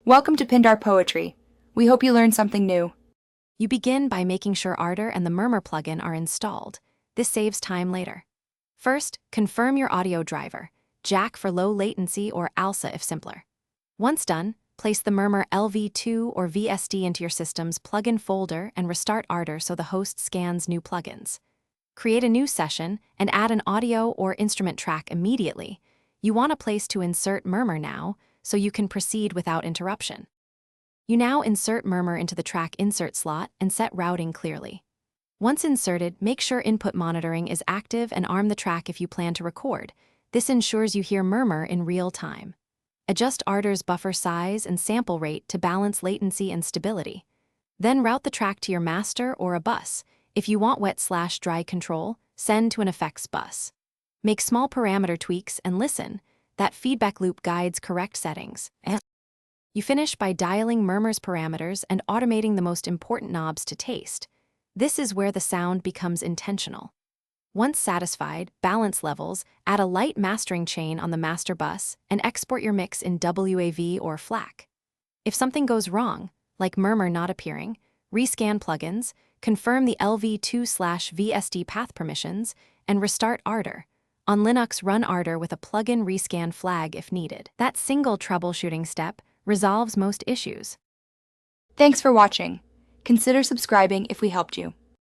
Welcome to Pindar Poetry. We hope you learned something new. You begin by making sure Ardour and the Murmur plugin are installed. This saves time later. First, confirm your audio driver, Jack for low latency or ALSA if simpler. Once done, place the Murmur LV2 or VSD into your system's plugin folder and restart Ardour so the host scans new plugins. Create a new session and add an audio or instrument track immediately. You want a place to insert Murmur now, so you can proceed without interruption. You now insert Murmur into the track insert slot and set routing clearly. Once inserted, make sure input monitoring is active and arm the track if you plan to record. This ensures you hear Murmur in real time. Adjust Ardour's buffer size and sample rate to balance latency and stability. Then route the track to your master or a bus. If you want wet/dry control, send to an effects bus. Make small parameter tweaks and listen. That feedback loop guides correct settings. You finish by dialing Murmur's parameters and automating the most important knobs to taste. This is where the sound becomes intentional. Once satisfied, balance levels, add a light mastering chain on the master bus, and export your mix in WAV or FLAC. If something goes wrong, like Murmur not appearing, rescan plugins, confirm the LV2/VSD path permissions, and restart Ardour. On Linux, run Ardour with a plugin rescan flag if needed. That single troubleshooting step resolves most issues. Thanks for watching. Consider subscribing if we helped you.